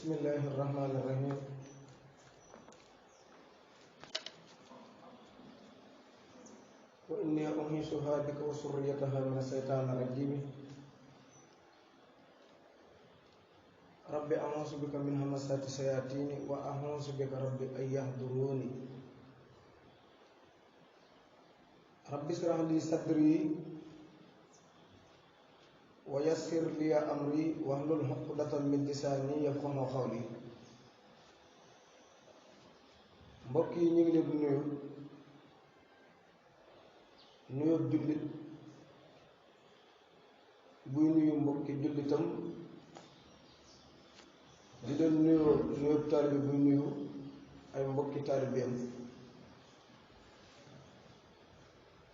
bismillahi irrahmani irrahim wa inni uhiisuha bika wa surriyataha min aseytaani rajimi rabbi a'uuzu bika min hamasaati sayatini wa a'uuzu bika rabbi an yahduruni rabbi israh li sadri wa yassir li amri wahlul uqdatan min lisaani yafqahu qawli. mbokk yi ñu ngi leen di nuyu jullit buy nuyu mbokki jullitam di leen nuyoo taalibe buy nuyu ay mbokki taalibeem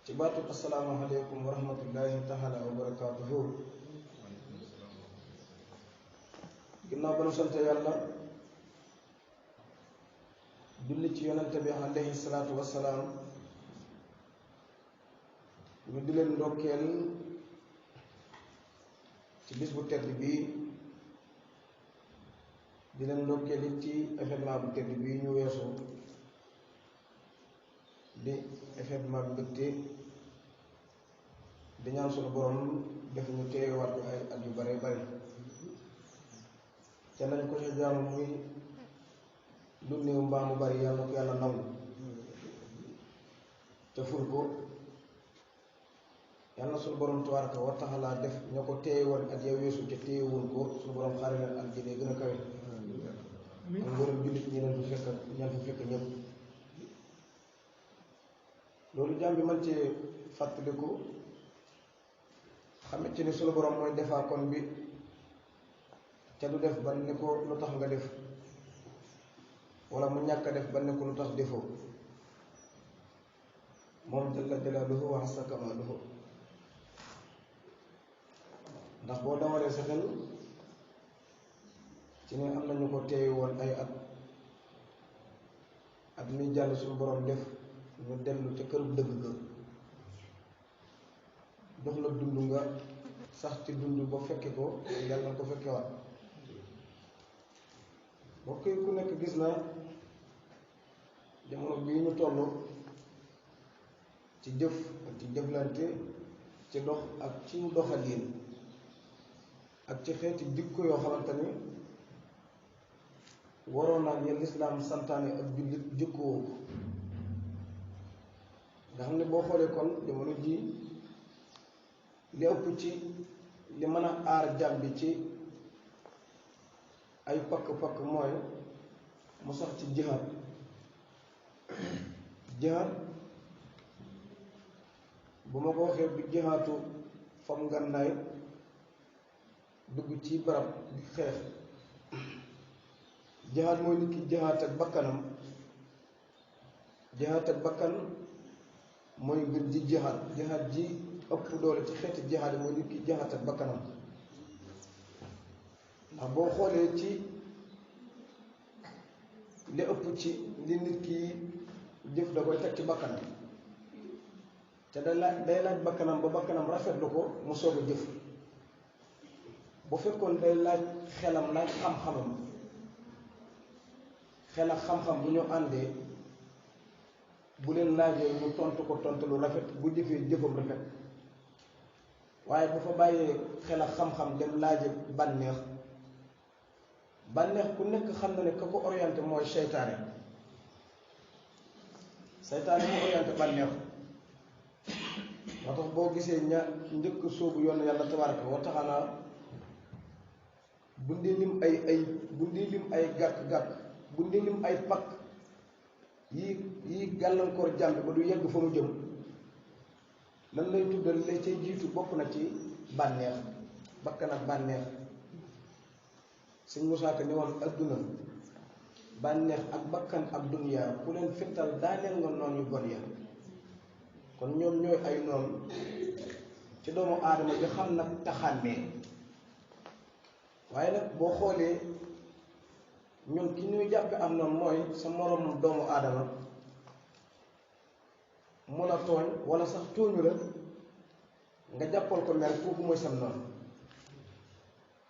ci baatu assalaamu aleykum wa rahmatullahi taala wa barakaatuhu. ginnaaw ba nu sant yàlla julli ci yonente bi alayhi salaatu wassalaam, ñu di leen ndokkeel ci bis bu tedd bii, di leen ndokkeel it ci événement bu tedd bii ñu weesu di événement bu mbégte, di ñaan sunu borom def ñu teewaat ko ay at yu bare bare te nañ ko ci jaamu muy lu néew mbaa mu bari yàlla ko yàlla nangu te ful ko. yàlla na sunu borom tabaaraka wa taala def ñoo ko teewoon ak ya weesu te teewul ko sunu borom xaare leen aljana gën a kawe ak ngërëm jullit ñi leen fu fekk ñëpp. loolu jaam bi man ci fàttaliku xamante ni sunu borom mooy defaa kon bi te du def ba ne ko lu tax nga def, wala mu ñàkk a def ba ne ko lu tax defoo, moom jalla jalaaluhu wa azza kamaaluhu. ndax boo dawalee sa xel ci ne am nañu ko teewe woon ay at mi jàll suñu borom def ñu dellu ca kër dëgg ga jox la dund nga sax ci dund ba fekke ko, yàlla na ko fekkewaat. mbokk yi ku nekk gis na jamono bii ñu toll ci jëf ak ci jëflante, ci dox ak ci doxalin ak ci xeeti jikko yoo xamante ni waroon naa ya lislaam santaane ak jullit jikkoo ko. nga xam ne boo xoolee kon jamono ji li ëpp ci li mën a aar jàmm bi ci ay pakk-pakk mooy mu sax ci jihaad. jihaad bu ma ko waxee bi jihaatu fam ngànnaay dugg ci barab di xeex. jihaad mooy nit ki jihaad ak bakkanam. jihaad ak bakkan mooy gën ji jihaad. jihaad ji ëpp doole ci xeeti jihaad mooy nit ki jihaad ak bakkanam. ndax boo xoolee ci li ëpp ci li nit ki jëf da koy teg ci bakkanam, te day laaj bakkanam ba bakkanam rafetlu ko mu soog a jëf. bu fekkoon day laaj xelam, laaj xam-xamam, xel ak xam-xam bu ñu àndee, bu leen laajee ñu tontu ko tontu lu rafet, bu jëfee jëfam rafet. waaye bu fa bàyyee xel ak xam-xam dem laaje bànneex ku nekk xam na ne ka ko orienté mooy seytaane. seytaane mu orienté bànneex. moo tax boo gisee ña njëkk soobu yoon yàlla tabaraka wa taala bu ndi lim ay gàkk-gàkk, bu ndi lim ay pakk yi gàllankoor jàmbi ba du yegg fa mu jëm, lan lay tuddal lay cay jiitu bokk na ci bànneex, bakkan ak bànneex. sëñ Musaa Ka ni woon adduna bànneex ak bakkan ak duniyaa ku leen fittal daaneel nga noon yu bon ya. kon ñoom ñooy ay noon ci doomu aadama bi xam nag taxànnee. waaye nag boo xoolee ñun ki ñuy jàppe am noonu mooy sa moroom doomu aadama mu la tooñ wala sax tooñu la nga jàppal ko mer kooku mooy sam noonu.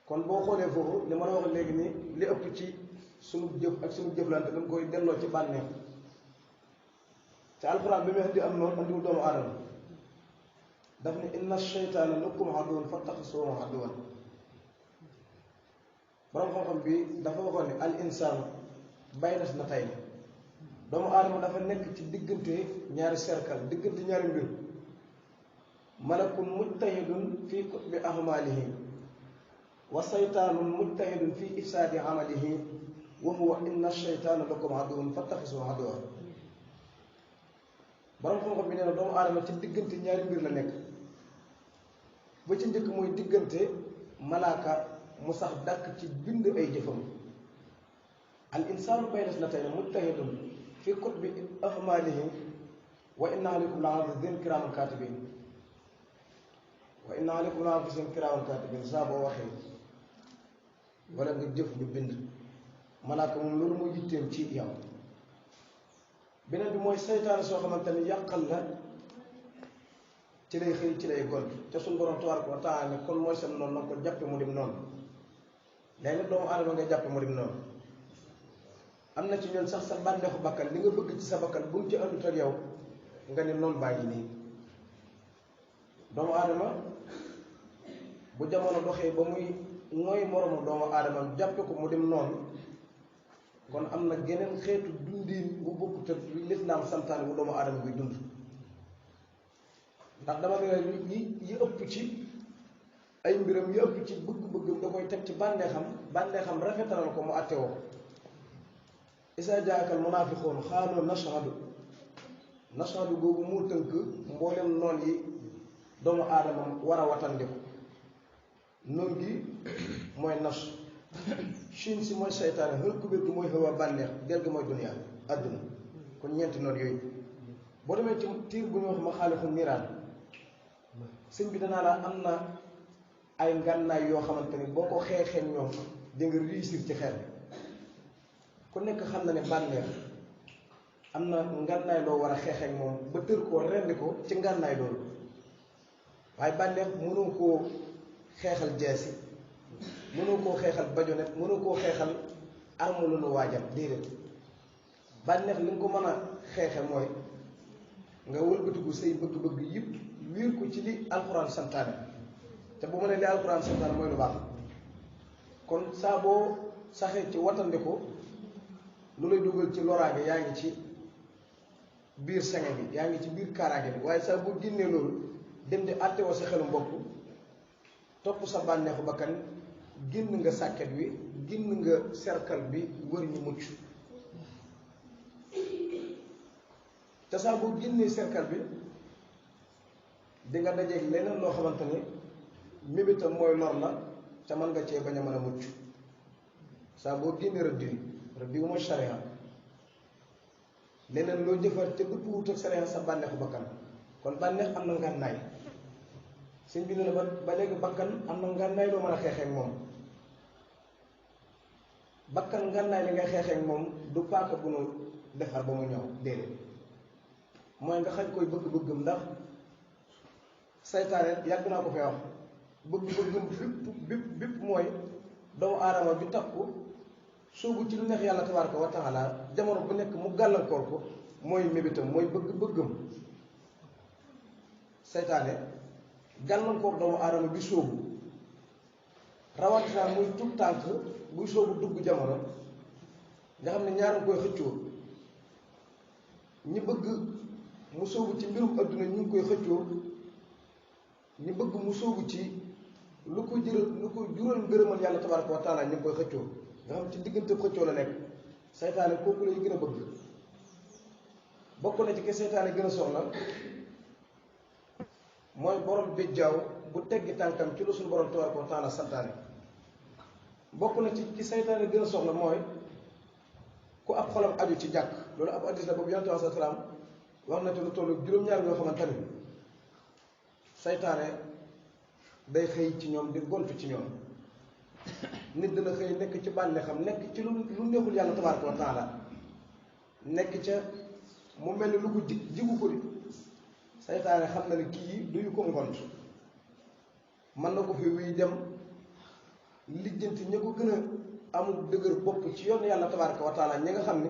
kon boo xoolee foofu li ma la wax léegi nii li ëpp ci sunu jëf ak sunu jëflante dañ koy delloo ci bànneex te alxuraan bi muy indi am noonu andiwul doomu aadama daf ne inna sheytaana lakum aduwwun fattaxisuuhu aduwwan borom xam-xam bi dafa waxoon ne al insaanu bayna isnatayni doomu aadama dafa nekk ci diggante ñaari cercle diggante ñaari mbir malakun mujtahidun fi kutbi ahmaalihi wa saytaanun mujtahidun fi ifsaadi amalihi wa huwa inna sheytaana lakum aduwwun fattaxisuuhu aduwwan borom xam-xam bi nee na doomu aadama ci diggante ñaari mbir la nekk ba ci njëkk mooy diggante malaaka mu sax dàkk ci bind ay jëfam al insaanu bayna isnatayni mujtahidun fi kutbi ahmaalihi wa inna alaykum la hafizin kiraaman kaatibin wa inna alaykum la hafizin kiraaman kaatibin saa boo waxee wala nga jëf du bind malaaka moom loolu mooy yitteem ci yow. beneen bi mooy seytaane soo xamante ni yàqal la ci lay xëy ci lay gont te suñu borom tabaaraka wa taala ne kon mooy seen noonu na nga ko jàppe mu dim noonu léegi nag doomu aadama nga jàppe mu dim noonu am na ci ñoom sax sa bànneexu bakkan li nga bëgg ci sa bakkan bu mu ci àndut ak yow nga ne noonu baa ngi nii doomu aadama bu jamono doxee ba muy mooy moromu doomu aadama jàppe ko mu dim noonu kon am na geneen xeetu dundiin bu bokkut ak lislaam santaane bu doomu aadama bi dund ndax dama ne yi ëpp ci ay mbiram yi ëpp ci bëgg-bëggam da koy teg ci bànneexam rafetalal ko mu àtte woo isa jaakal munaafiqoon xaaloo nashhadu googu mu tënk mboolem noon yi doomu aadama war a watandiku noon gi mooy nas Chine si mooy seytaane xër kubéer gi mooy xëwa bànneex del gi mooy duniyaa àdduna kon ñeenti noonu yooyu boo demee ci tiir bu ñu wax ma xaalixu niiraan sëñ bi danaa la am na ay ngànnaay yoo xamante ni boo ko xeexee ñoom di nga réussir ci xeex bi ku nekk xam na ne bànneex am na ngànnaay loo war a xeexee moom ba tër koo rendi ko ci ngànnaay loolu waaye bànneex mënoo koo xeexal jeesi mënoo koo xeexal bajonet mënoo koo xeexal arme lu nu waajal déedéet bànneex li nga ko mën a xeexe mooy nga wëlbatiku say bëgg-bëgg yëpp wiir ko ci li alxuraan santaane te bu ma ne li alxuraan santaane mooy lu baax kon saa boo saxee ci wattandiku lu lay dugal ci loraange yaa ngi ci biir sange bi yaa ngi ci biir kaaraange bi waaye saa boo génnee loolu dem di àttewoo sa xelu bopp topp sa bànneexu bakkan génn nga sàkket wi génn nga cercle bi wër ñu mucc te saa boo génnee cercle bi di nga dajeeg leneen loo xamante ni mébétam mooy lor la te mën nga cee bañ a mën a mucc saa boo génnee rëdd wi mooy charia leneen loo jëfar te dëpp wut ak charia sa bànneexu bakkan kon bànneex am na ngànnaay sëñ bi ne la ba léegi bakkan am na ngànnaay loo mën a xeexee ak moom bakkan ngànnaay li nga xeexee ak moom du paaka bu nu defar ba mu ñëw déedéet mooy nga xañ koy bëgg-bëggam ndax saytaane yàgg naa ko fee wax bëgg-bëggam bépp mooy doomu aadama bi takku soobu ci lu neex yàlla tabaaraka wa taala jamono bu nekk mu gàllankoor ko mooy mébétam mooy bëgg-bëggam saytaane gàllankoor doomu aadama bi soobu rawatina muy tout tànk buy soobu dugg jamono nga xam ne ñaar koy xëccoo ñi bëgg mu soobu ci mbirum adduna ñu ngi koy xëccoo ñi bëgg mu soobu ci lu ko jural ngërëmal yàlla tabaaraka wa taala ñu ngi koy xëccoo nga xam ci diggante xëccoo la nekk seytaane kooku lay gën a bëgg bokk na ci ke seytaane gën a soxla mooy borom béjjaaw bu teggi tànkam ci lu suñu borom tabaaraka wa taala santaane bokk na ci ki seytaane gën a soxla mooy ku ab xolam aju ci jàkk loolu ab hadiis la boobu yonent bi salaam wax na ci lu tollu juróom-ñaar yoo xamante ni seytaane day xëy ci ñoom di gontu ci ñoom nit dina xëy nekk ci bànneexam nekk ci lu neexul yàlla tabaaraka wa taala nekk ca mu mel ni lu ko jigu ko di seytaane xam na ne kii duñu ko ngont mën na ko fi wuy dem lijjanti ña ko gën a amul dëgër bopp ci yoon yàlla tabaraka wa taala ñi nga xam ne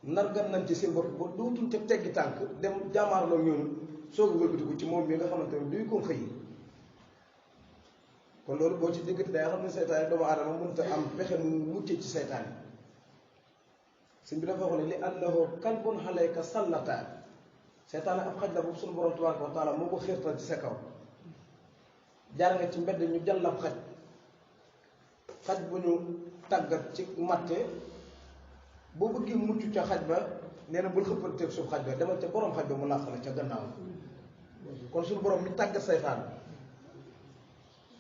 nargan nañ ci seen bopp ba dootul ca teggi tànk dem jaamaarloo ñooñu soog a wëlbatiku ci moom mi nga xamante ne duy ko xëy kon loolu boo ci déggati day xam ne seytaane doomu aadama mënut a am pexe mu muccee ci seytaane sëñ bi dafa wax ne li annahu kalbun alayka sallataan seytaane ab xaj la boobu suñu borom tabaraka wa taala moo ko xiirtal ci sa kaw jaar nga ci mbedd ñu jàllab xaj bu ñu tàggat ci matte boo bëggee mucc ca xaj ba nee na bul xëppanteeg suuf xaj ba demal ca borom xaj ba mu làq la ca gannaaw kon suñu borom mi tàggat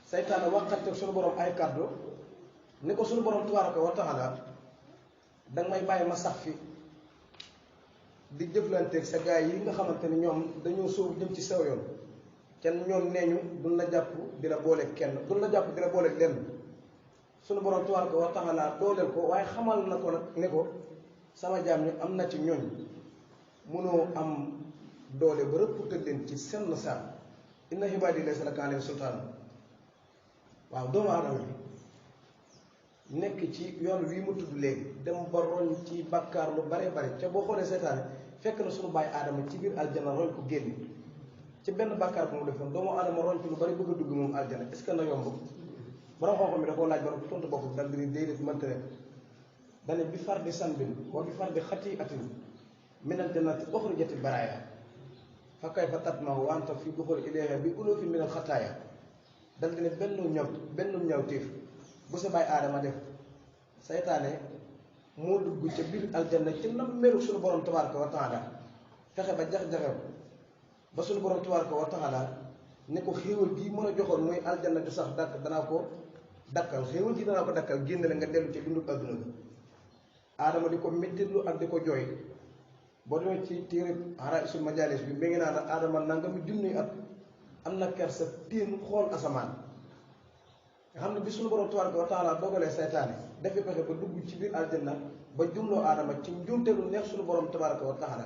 saytaane waxanteeg suñu borom ay kàddu ni ko suñu borom tabaraka wa taala danga may bàyyi ma sax fi di jëflanteeg sa gaay yi nga xamante ni ñoom dañoo sóobu jëm ci sew yoon kenn ñoom nee ñu duñ la jàpp di la booleeg kenn duñ la jàpp di la booleeg lenn suñu borom tabaraka wa taala dooleel ko waaye xamal na ko nag ne ko sama jaam ñi am na ci ñooñ mënoo am doole ba rëpp leen ci senn saa inna ibaadi laysa laka alayhim sultaan waaw doomu aadama bi nekk ci yoon wii mu tudd léegi dem ba roñ ci bàkkaar lu bare bare ca boo xoolee seytaane fekk na suñu bàyyi aadama ci biir aljana roñ ko génne ci benn bàkkaar bu mu defoon doomu aadama roñ ci lu bari bëgg a dugg moom aljana est-ce que na yomb borom xam-xam bi da koo laaj ba tontu bopp dal di déedéet mënta nekk dane bi far di sanbin wa bi far di xati atin minal jannati uxrijati baraaya fa kayfa tatmahu wa anta fi duxul ilayha bi ulufi minal xataaya dal di ne benn ñaaw téef bu sa bàyyi aadama def saytaane moo dugg ca biir aljanna ci nam melu suñu borom tabaraka wa taala fexe ba jax-jaxew ba suñu borom tabaraka wa taala ne ko xéewal bii mën a joxoon muy aljanna du sax dakk danaa ko dakkal xéewal gi danaa ko dakkal génn la nga dellu ca dundu adduna bi aadama di ko méttitlu ak di ko jooy boo demee ci téere Araa'isul Majaalis bi mi ngi naan aadama nangami junni at am na kersa téen xool asamaan nga xam ne bi suñu borom tabaraka wa taala dogalee saytaane dafi pexe ba dugg ci biir aljanna ba jumloo aadama ci njuumte lu neex suñu borom tabaraka wa taala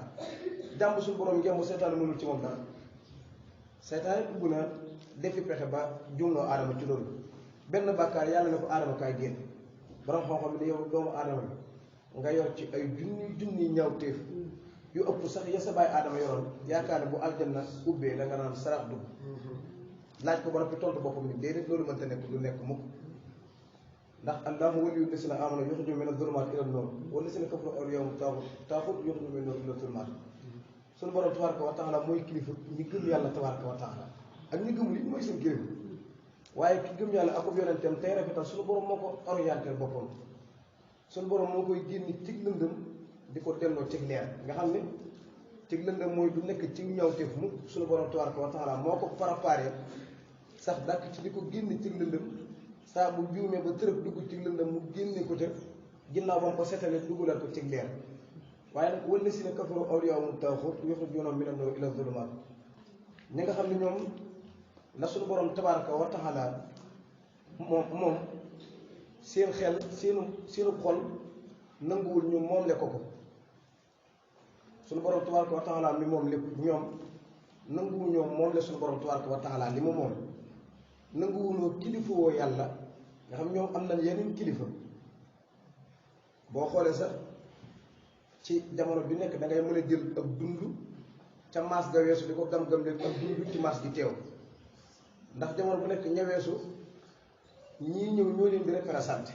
jàmb suñu borom ngeen saytaane mënul ci moom dara saytaane dugg na defi pexe ba jumloo aadama ci loolu benn bàkkaar yàlla ne ko aadama kaay génn borom xam-xam ne yow doomu aadama bi nga yor ci ay junni ñaawteef yu ëpp sax ya sa bàyyi aadama yoroon yaakaar ne bu aljanna ubbee da nga naan sarax dugg laaj ko ba noppi tontu boppam ni déedéet loolu mënta nekk du nekk mukk ndax allahu waliyyu llaziina aamanu yuxrijuhum mina zulumaati ila nuur wallaziina kafaru awliyaa'uhum taaxuut yuxrijuhum mina nuur ila zulumaat suñu borom tabaraka wa taala mooy kilifa ñi gëm yàlla tabaraka wa taala ak ñi gëmul it mooy seen kilifa waaye ki gëm yàlla akub yonenteem tey rafetal suñu borom moo ko orienté boppam suñu borom moo koy génni cig lëndëm di ko delloo cig leer nga xam ne cig lëndëm mooy du nekk ci ñawteef mu suñu borom tabaraka wa taala moo ko préparé sax dàkk ci di ko génne cig lëndëm saa bu juumee ba tërëb dugg cig lëndëm mu génne ko ca ginnaaw ba mu ko setalee duggalal ko cig leer waaye nag wallaziina kafaru awliyaa'uhum taaxuut yuxrijuunahum mina nuuri ila zulumaat ñi nga xam ne ñoom la suñu borom tabaraka wa taala moom seen xel seenu xol nanguwul ñu moom le ko suñu borom tabaraka wa taala mi moom lépp ñoom nanguwu ñoom moom le suñu borom tabaraka wa taala li mu moom nanguwunoo kilifa woo yàlla nga xam ñoom am nañ yeneen kilifa boo xoolee sax ci jamono bi nekk da ngay mën a jël ak dund ca maas ga weesu di ko gam-gam leen ak dund ci maas gi teew ndax jamono bu nekk ña weesu ñii ñëw ñoo leen di représenté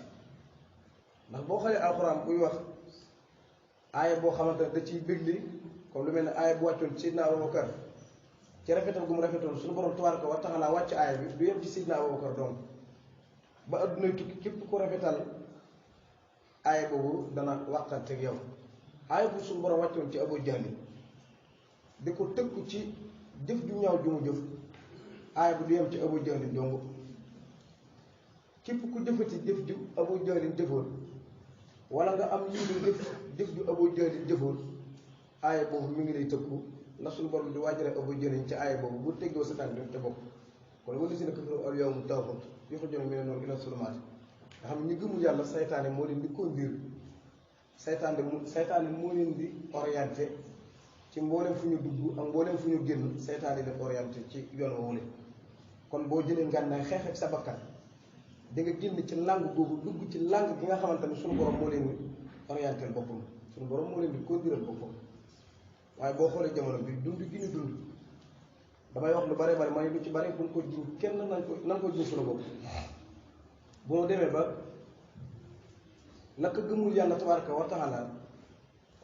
ndax boo xoolee alxuraan buy wax aaya boo xamante ne da ciy bégli comme lu mel ne aaya bu wàccoon ci Seydina Abubakar ci rafetal gu mu rafetoon suñu borom tabaraka wa taala wàcc aaya bi du yem ci Seydina Abubakar donc ba addunay tukki képp ku rafetal aaya boobu dana waxtaan ak yow aaya bu suñu borom wàccoon ci Abu Jahli di ko tëkku ci jëf ju ñaaw ju mu jëf aaya bu du yem ci Abu Jahli donc képp ku jëfati jëf ju Abu Jahli jëfoon wala nga am lii ni jëf ju Abu Jahli jëfoon aaya boobu mi ngi lay tëkku ndax suñu borom di waajale Abu Jahli ci aaya boobu bu teggoo sa tànk bi te bokk kon wallaziina kafaru awliyaa'uhum taaxuut yuxrijuunahum mina nuuri ila zulumaat nga xam ne ñu gëmul yàlla saytaane moo leen di conduire saytaane moo leen di orienté ci mboolem fu ñu dugg ak mboolem fu ñu génn saytaane leen orienté ci yoon woowu kon boo jëlee ngànnaay xeex ak sa bakkan di nga génn ci langue googu dugg ci langue gi nga xamante ne suñu borom moo leen di orienté boppam suñu borom moo leen di conduire boppam. waaye boo xoolee jamono bi dund gi ñu dund damay wax lu bare bare mooy lu ci bare buñ ko jiw kenn nañ ko jiw suñu bopp boo demee ba naka gëmul yàlla tabaraka wa taala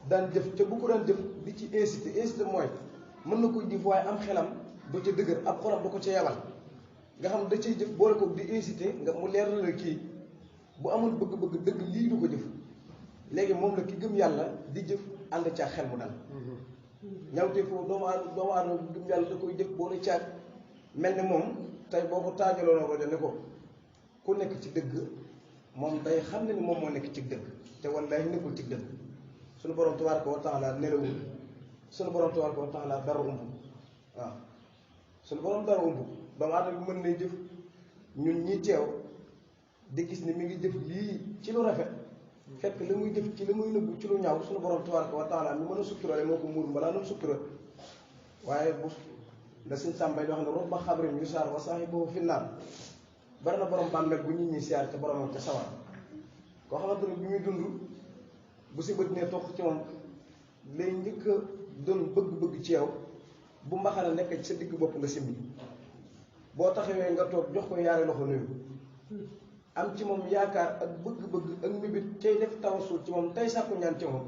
daan jëf ca bu ko daan jëf di ci incité mooy mën na koy jëf waaye am xelam du ca dëgër ab xolam du ko ca yabal nga xam da cay jëf boole ko di incité nga mu leer na la kii bu amul bëgg-bëgg dëgg lii du ko jëf léegi moom la ki gëm yàlla di jëf ànd ca xel mu dal ñawte foofu doomu aadama gëm yàlla da koy jëf boole caag mel ni moom tey boo ko taajaloo na rajo ne ko ku nekk ci dëgg moom day xam ne ni moom moo nekk ci dëgg te wallaahi nekkul ci dëgg suñu borom tabaaraka wa taala nelawul suñu borom tabaaraka wa taala dara umb waaw suñu borom dara umb doomu aadama bi mën nay jëf ñun ñi teew di gis ni mi ngi jëf lii ci lu rafet fekk li muy jëf ci li muy nëbbu ci lu ñaaw suñu borom tabaaraka wa taala mi mën a sutturale moo ko muur balaa nam suttura waaye bu da suñ sàmbay di wax ne rubba xabrin yusaar wa saahibuhu fi naar bari na borom bàmmeel bu nit ñi siyaar ca boromam ca sawar koo xamante ne bi muy dund bu si bët ne toq ci moom lay njëkk a doon bëgg-bëgg ci yow bu mbaxana nekk ci sa digg bopp nga simbi boo taxawee nga toog jox ko yaari loxo nuyu am ci moom yaakaar ak bëgg-bëgg ak mébét cay def tawasul ci moom tey sàkku ñaan ci moom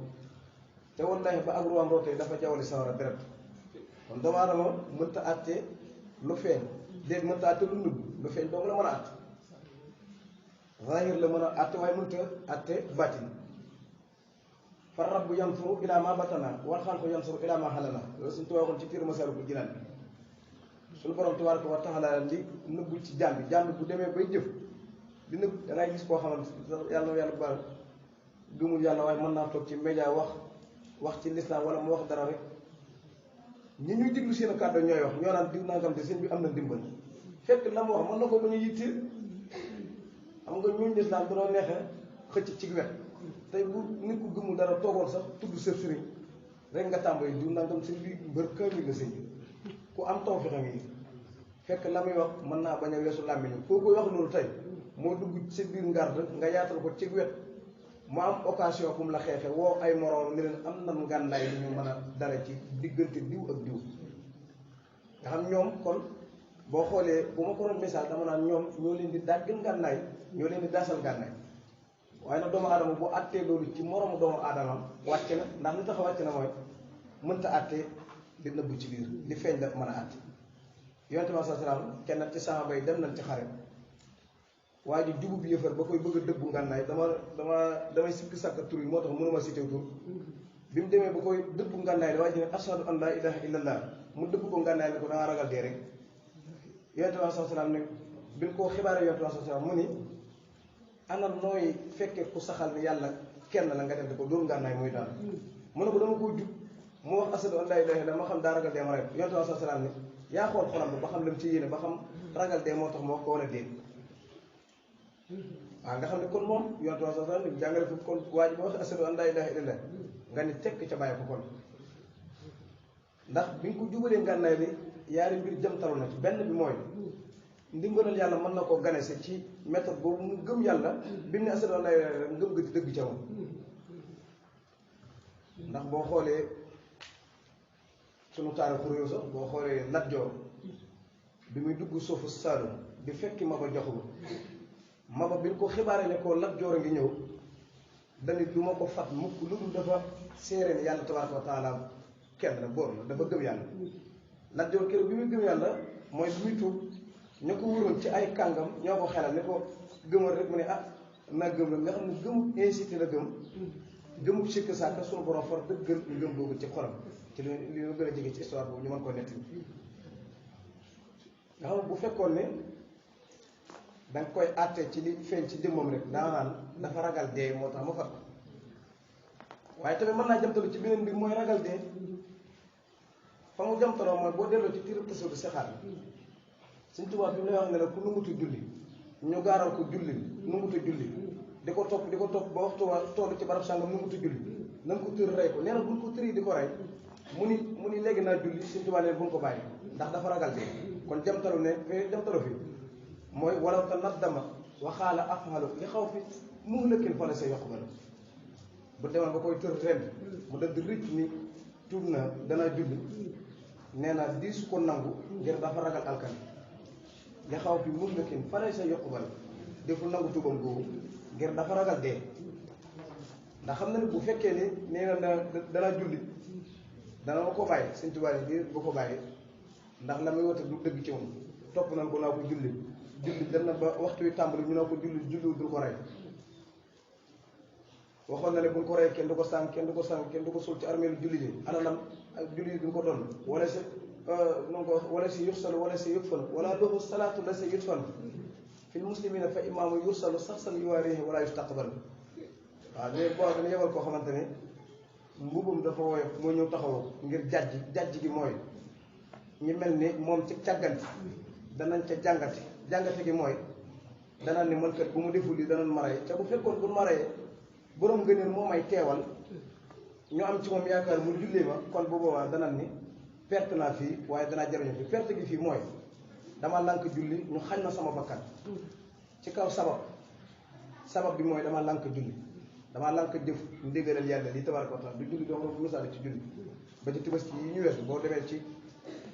te wallahi ba ak ruwaam rootee dafa jawali sawara deret kon doomu aadama mënta àtte lu feeñ déet mënta àtte lu nubb lu feeñ dong la mën a àtte zahir la mën a àtte waaye mënta àtte baatin fa rabbu yansuru ila ma batana wal xalqu yansuru ila ma xalana loolu suñu tuwaa waxoon ci tiir Masaalikul Jinaan bi suñu borom tabaaraka wa taala li nëbbu ci jàmm bi bu demee bay jëf di nëbb da ngay gis koo xamante yàlla na yàlla baal gëmul yàlla waaye mën naa toog ci média wax ci lislaam wala mu wax dara rek ñi ñuy diglu seen kàddu ñooy wax ñoo naan diw nangam te sëñ bi am na ndimbal fekk la mu wax mën na ko bañ a yitteel xam nga ñooñu lislaam dañoo neexee xëcc ci wet tey bu nit ku gëmul dara toogoon sax tudd sa sëriñ rek nga tàmbali diw nangam sëñ bi mbër kaamil la sëñ bi ku am tawfiix a ngi fekk la muy wax mën naa bañ a weesu làmmiñu koo koy wax loolu tey moo dugg ci biir ngard nga yaatal ko ci wet mu am occasion bu mu la xeexe woo ay moroom ni leen am na ngànnaay lu ñu mën a dara ci diggante diw ak diw nga xam ñoom kon boo xoolee bu ma ko doon misaal dama naan ñoom ñoo leen di dàggal ngànnaay ñoo leen di daasal ngànnaay waaye nag doomu aadama bu àttee loolu ci moroomu doomu aadamam wàcc na ndax li tax wàcc na mooy mënta àttee di nëbbu ci biir li feeñ la mën a àtte yonent bi sallallahu alayhi wasallam kenn ci saxaaba yi dem nañ ci xare waaye ji jubub yëfar ba koy bëgg a dëbbu ngànnaay damay sikki sàkka tur yi moo tax mënuma cité tur bi mu demee ba koy dëbbu ngànnaay la waaye ji ne ashhadu an laa ilaaha illallah mu dëbb ko ngànnaay ne ko dangaa ragal dee rek yonent bi sallallahu alayhi wasallam ne bi ñu ko xibaaree yonent bi sallallahu alayhi wasallam mu ni ana nooy fekkee ku saxal ni yàlla kenn la nga def di ko dóor ngànnaay muy daal mu ne ko dama koo jub mu wax ashhadu an laa ilaaha illallah ma xam daa ragal dee ma rek yonent bi sallallahu alayhi wasallam ne yaa xool xolam ba xam lam ci yéene ba xam ragal dee moo tax mu wax ko wala dee waaw nga xam ne kon moom yonent bi sallallahu alayhi wasallam jàngale fi kon waa ji ba wax ashhadu an laa ilaaha illallah nga ni tekk ca bàyyi ko kon ndax bi nga ko jubalee ngànnaay bi yaari mbir jëmtalu na ci benn bi mooy ndimbalal yàlla mën na koo ganese ci méthode boobu mu gëm yàlla bi mu ne ashhadu an laa ilaaha illallah ngëm nga di dëgg ca moom ndax boo xoolee sunu taarixu réew sax boo xoolee Lat Joor bi muy dugg suufu Saalum di fekki Maba Jaxu Maba bi ñu ko xibaaree ne ko Lat Joor a ngi ñëw dañu du ma ko fat mukk lu dul dafa séeréen yàlla tabaaraka wa taala kenn la boor la dafa gëm yàlla Lat Joor keroog bi muy gëm yàlla mooy bi muy tuub ñoo ko wóoroon ci ay kàngam ñoo ko xelal ne ko gëmal rek mu ne ah naa gëm la nga xam ne gëmu incité la gëmu sikk sàkk suñu borom far dëggal ngëm boobu ci xolam ci li ñu gën a jege ci histoire boobu ñu mën koo netti nga xam bu fekkoon ne danga koy àtte ci li feeñ ci jëmmam rek daa naan dafa ragal dee moo tax ma fat ko waaye tamit mën naa jamtalu ci beneen mbir mooy ragal dee fa mu jamtaloo mooy boo delloo ci tiirab tasawdu sixaar Sëñ Tuubaa bi mu lay wax ne la ku nungutu julli ñu gaaral ko julli nungutu julli di ko topp ba waxtu waa toll ci barab sàngam nungutu julli na nga ko tër rey ko nee na buñ ko tëri di ko rey mu ni léegi naa julli Sëñ Tuubaa ne buñ ko bàyyi ndax dafa ragal dee kon jamtalu ne fee jamtalu fi mooy walaw tanaddama waxaala afhalu li xaw fi muhlakin fa la sa yoqbal bu demal ba koy tër ren mu dëdd rëcc ni tuub na dana julli nee na di su ko nangu ngir dafa ragal alkani li xaw fi muhlakin fa la sa yoqbal deful nangu tuubam googu ngir dafa ragal dee ndax xam na ne bu fekkee ni nee na dana julli dana ma ko bàyyi Sëñ Tuubaa yi bu ko bàyyi ndax la muy wote du dëgg ci moom topp nañ ko naa ko julli dem na ba waxtu wi tàmbali ñu naa ko julli du ko rey waxoon na ne buñ ko rey kenn du ko sànq kenn du ko suul ci armée lu julli ji alalam ak julli yi duñ ko doon wala si nu ko wala si yursalu wala si yutfan wala lahu salaatu la si yutfan fil muslimina fa imaamu yursalu sax san yuwaarihi wala yustaqbal waaw léegi boo xam ne yebal koo xamante ne mbubum dafa woyof moo ñëw taxaw ngir jàjj gi mooy ñu mel ni moom ci càggante danañ ca jàngate gi mooy danaan ni man kat bu mu deful lii danañ ma rey ca bu fekkoon bu ma reyee borom ngëneel moo may teewal ñu am ci moom yaakaar mu jullee ma kon bu boobaa danaan ni perte naa fii waaye danaa jariñu fi perte gi fii mooy dama lànk julli ñu xañ na sama bakkan ci kaw sabab bi mooy dama lànk julli dama lànk jëf ndégalal yàlla li tabaraka wa taala du julli doo nga misaal ci julli ba ci Tabaski yi ñu weesu boo demee ci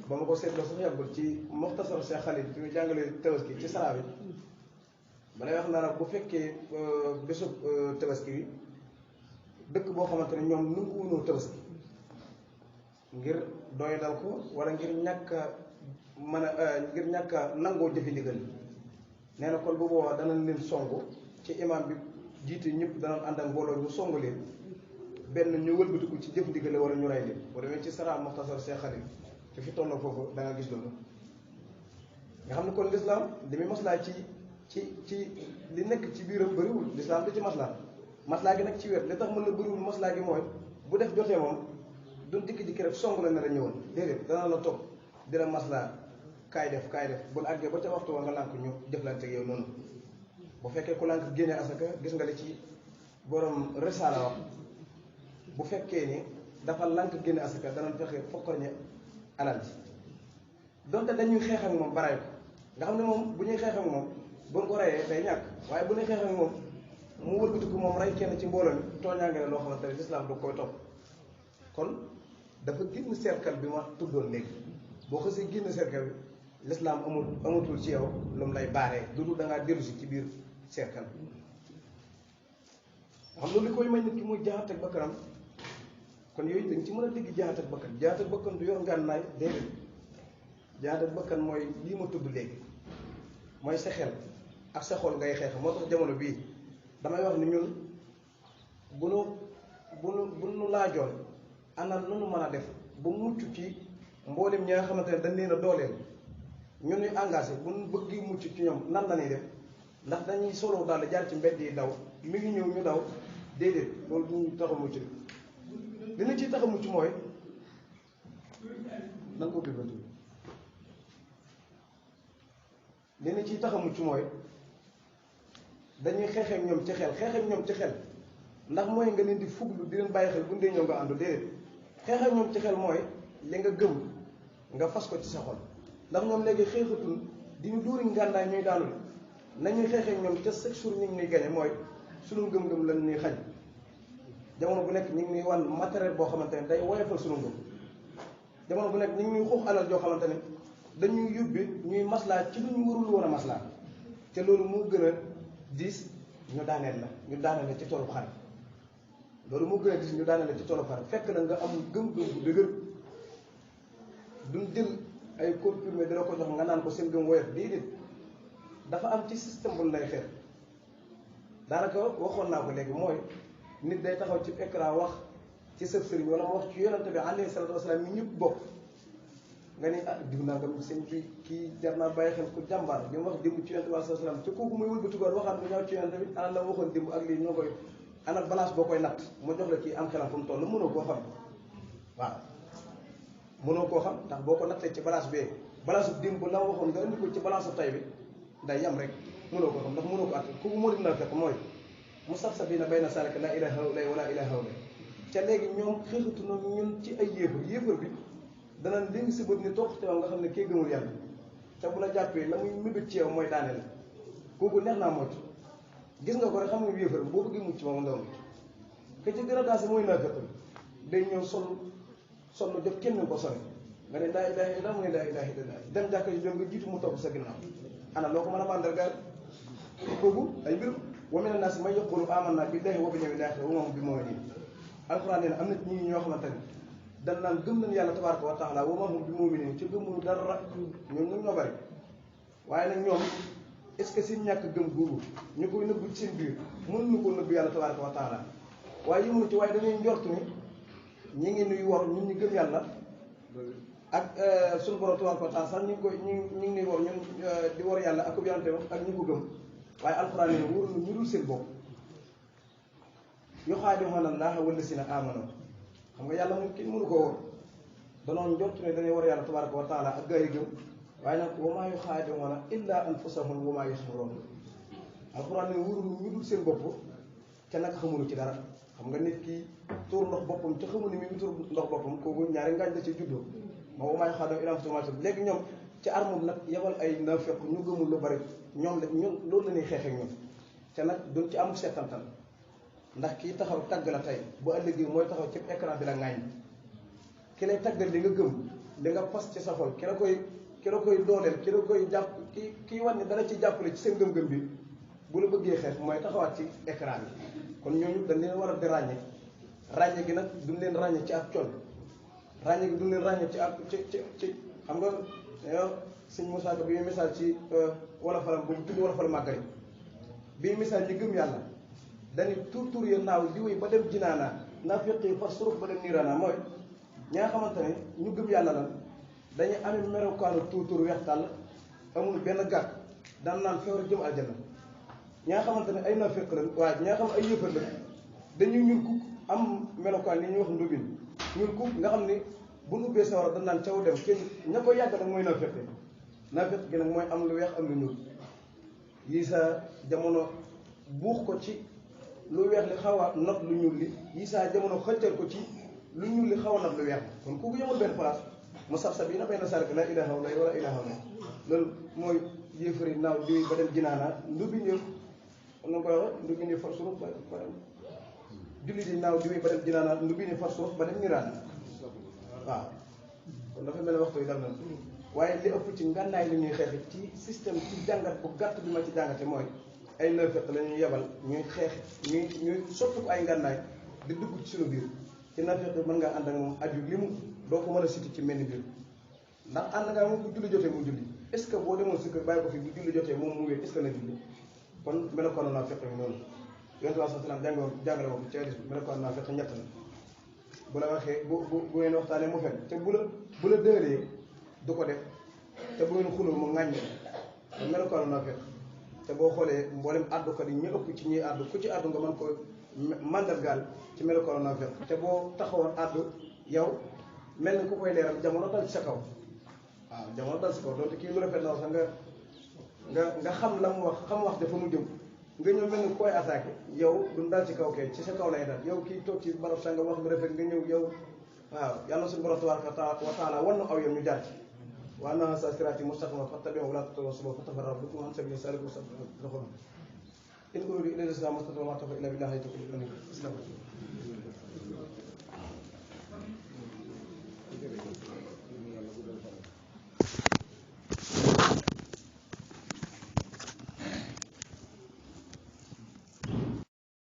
ba ma ko seetloo sax yàggul ci Muxtasar Cheikh Khalil fi mu jàngalee Tabaski ci saraa bi ba lay wax naa nag bu fekkee bésub Tabaski bi dëkk boo xamante ne ñoom nanguwuñoo Tabaski ngir doy dal ko wala ngir ñàkk a nangoo jëfi ndigal nee na kon bu boobaa danañ leen songu ci imam bi jiite ñëpp danañ ànd ak mbooloo ñu songu leen benn ñu wëlbatiku ci jëf ndigal wala ñu rey leen boo demee ci saraa Muxtasar Cheikh Khalil ci fi tolloo foofu da nga gis loolu nga xam ne kon lislaam li muy maslaa ci li nekk ci biiram bëriwul lislaam du ci maslaa gi nag ci wet li tax mën la bëriwul maslaa gi mooy bu def jotee moom duñ dikki rek song la ne la ñëwoon déedéet dana la topp di la maslaa kaay def bu àggee ba ca waxtu wa nga lànk ñu jëflante ak yow noonu bu fekkee ku lànk génnee asaka gis nga li ci borom risaala wax bu fekkee ni dafa lànk génne asaka danañ fexe fokkorñe alal ji donte dañuy xeex ak moom baray ko nga xam ne moom bu ñuy xeex ak moom buñ ko reyee day ñàkk waaye bu ñuy xeex ak moom mu wëlbatiku moom rey kenn ci mbooloo mi tooñaange la loo xamante ne lislaam du koy topp kon dafa génn cercle bi ma tuddoon léegi boo xasee génn cercle bi lislaam amatul ci yow lu mu lay baaree du dul da ngaa dellu si ci biir cercle bi xam loolu li koy may nit ki muy jaxat ak bakkanam kon yooyu dañ ci mën a dégg jaxat ak bakkan du yor ngànnaay déedéet jaxat ak bakkan mooy lii ma tudd léegi mooy sa xel ak sa xol ngay xeex moo tax jamono bii damay wax ni ñun bu nu laajoon ana nu nu mën a def bu mucc ci mboolem ñi nga xamante ne dañ leen a dooleel ñun ñuy engagé bu nu bëgg mucc ci ñoom nan la ñuy def ndax dañuy solo daal jaar ci mbedd yi daw mi ngi ñëw ñu daw déedéet loolu du ñu tax a mucc li ñu ciy tax a mucc mooy nan ko bibatu li ñu ciy tax a mucc mooy dañuy xeexeek ñoom ci xel ndax mooy nga leen di fuglu di leen bàyyi xel bu ndee ñëw nga àndu déedéet xeexeek ñoom ci xel mooy li nga gëm nga fas ko ci sa xol ndax ñoom léegi xeexatul di ñu dóori ngànnaay ñuy daanu nañuy xeexeek ñoom ca chaque jour ñu ngi ñuy gañe mooy sunu ngëm-ngëm lañ ñuy xañ jamono bu nekk ñu ngi ñuy wan matériel boo xamante ne day woyofal sunu ngëm jamono bu nekk ñu ngi ñuy xuux alal joo xamante ne dañuy yóbbi ñuy maslaa ci lu ñu warul woon a maslaa te loolu moo gën a diis ñu daaneel la ci toolu xare loolu moo gën a diis ñu daaneel la ci toolu xare fekk na nga am gëm-gëm bu dëgër duñ jël ay comprimé dina ko jox nga naan ko seen gëm woyof déedéet dafa am ci système bu lay xeex daanaka waxoon naa ko léegi mooy nit day taxaw ci écran wax ci sëf sëriñ wala mu wax ci yonante bi alayhi salaatu wasalaam mi ñëpp bokk nga ni diw naa nga seen bi kii jar naa bàyyi xel ku jàmbaar li mu wax démb ci yonante bi alayhi salaam ci kooku muy wëlbatikoon waxaat lu ñaaw ci yonante bi ana la waxoon démb ak lii ñoo koy ana balance boo koy natt mu jox la kii am xelam fu mu toll mënoo koo xam waaw mënoo koo xam ndax boo ko nattee ci balance bee balance bu démb la waxoon nga indi ko ci balance bu tay bi day yam rek mënoo koo xam ndax mënoo ko at kooku moo dina fekk mooy mu sabsabina bayna zalika laa ilaaha haula wala ilaaha haula ca léegi ñoom xeexatu na ñun ci ay yéefar bi danañ léegi si bët ni toog ci nga xam ne kii gëmul yàlla te bu la jàppee la muy mébét ci yow mooy daaneel kooku neex naa moytu gis nga ko rek xam nga yéefar boo bëggee mucc moom ndaw ke ci gën a daase mooy naafeq day ñëw sol jot kenn ko sori nga ne laa ilaaha illallaah mooy laa ilaaha illallaah dem jàkka ji dem nga jiitu mu topp sa ginnaaw ana loo ko mën a màndargaal kooku ay mbirum wa mina naasi man yaqulu aamannaa billaahi wa bil yawmil aaxir wa maa hum bi mu'miniin alxuraan nee na am na ñi ñoo xamante ne dañ naan gëm nañ yàlla tabaaraka wa taala wa maa hum bi mu'miniin ci gëmul dara ñoom nag ñoo bari waaye nag ñoom est ce que seen ñàkk gëm googu ñu koy nëbbu ci seen biir mënuñu koo nëbbu yàlla tabaaraka wa taala waaye yëmunu ci waaye dañuy njort ni ñi ngi nuy wor ñun ñu gëm yàlla ak suñu borom tabaaraka wa taala sax ñu ngi nuy wor ñun di wor yàlla ak yonante ak ñu ko gëm waaye alxuraan ne wóor na ñu dul seen bopp yuxaadi'uuna llaaha wallaziina aamanuu xam nga yàlla moom kenn mënu koo wor danoon njort ne dañuy war yàlla tabaaraka wa taala ak gaa yi gëm waaye nag wa maa yuxaadi'uuna illaa anfusahum wa maa yash'uruun alxuraan ne wóor na ñu dul seen bopp te nag xamuñu ci dara xam nga nit ki tuur ndox boppam te xamu ne mi ngi tuur ndox boppam kooku ñaari ngaañ la ci juddoo moo wa maa yuxaadi'uuna illaa anfusahum léegi ñoom ci armum nag yebal ay naafeq ñu gëmul lu bari ñoom la ñun loolu la ñuy xeex ak ñun te nag duñ ci amul settantal ndax kii taxaw tagg la tey bu ëllëgee mooy taxaw ci écran bi la ŋaañ ki lay taggal li nga gëm li nga fas ci sa xol ki la koy dooleel ki la koy jàpp kii wan ne dana ci jàppale ci seen gëm-gëm bi bu la bëggee xeex mooy taxawaat ci écran bi kon ñooñu dañ leen war a di ràññe gi nag duñ leen ràññe ci ak col ràññe gi duñ leen ràññe ci ak ci xam nga yow sëñ Moussa Ka bi misaal ci wolofalam boobu tudd wolofal màggari bi misaal ñi gëm yàlla dañu tur ya naaw di wéy ba dem jinaanaa naafiq yi far suruf ba dem niiraanaa mooy ñi nga xamante ne ñu gëm yàlla lan dañuy amee melokaanu tur weex tàll amul benn gàkk daan naan feewar jëm aljanna ñi nga xamante ne ay naafiq lañ waaye ñi nga xam ay yëfar lañ dañuy ñuul kuk am melokaan li ñuy wax ndubin ñuul kuk nga xam ni bu nu ubbee sawara dañ naan caw dem kenn ña ko yàgg nag mooy naafiq gi nag mooy am lu weex am lu ñuul yi sa jamono buux ko ci lu weex li xaw a not lu ñuul li yi saa jamono xëccal ko ci lu ñuul li xaw a not lu weex kon kooku yemul benn place mu sab yi na bay na sark la ilaha illa wala ilaha illa loolu mooy yéefari naaw diwi ba dem jinaanaa ndubi ñëw na koy wax ndubi ni far suruf ba dem julli di naaw diwi ba dem jinaanaa ndubi ni far suruf ba dem niraana waaw kon dafa mel ne waxtu yi dal na waaye li ëpp ci ngànnaay li ñuy xeex ci système ci jàngat bu gàtt bi ma ci jàngate mooy ay naafeq la ñuy yebal ñuy xeex ñuy soppi ko ay ngànnaay di dugg ci suñu biir ci naafeq bi mën ngaa ànd ak moom aju li mu doo ko mën a siti ci mel ni biir ndax ànd ngaa moom bu julli jotee mu julli est ce que boo demoon si kër bàyyi ko fi bu julli jotee moom mu wéet est ce que na julli kon melokaanu naafeq yi noonu yonent bi sallallahu alayhi wasallam jàngale ko ci hadis bi melokaanu naafeq ñett la bu la waxee bu ngeen waxtaanee mu fen te bu la dëgalee du ko def te bu ngeen xuloo mu ŋàññ kon melokaanu naafeq te boo xoolee mboolem àddukat yi ñu ëpp ci ñuy àddu ku ci àddu nga mën ko mandargaal ci melokaanu naafeq te boo taxawoon àddu yow mel ni ku koy leeral jamono dal ci sa kaw waaw jamono dal ci sa kaw donte kii lu rafet la sax nga xam la mu wax dafa mu jëm nga ñëw mel ni koy attaqué yow du dal ci kaw kay ci sa kaw lay dal yow kii toog ci barab sa nga wax lu rafet nga ñëw yow waaw yàlla suñu borom tabaaraka wa taala wan na aw yoon ñu jaar ci wa anna haazaa siraatii mustaqiiman fattabi'uuhu wa laa tattabi'u subula fatafarraqa bikum an sabiilihi zaalikum wasa'u in uriidu illa al-islaaha mastata'tu wa maa tawfiiqii illaa billaah alayhi tawakkaltu.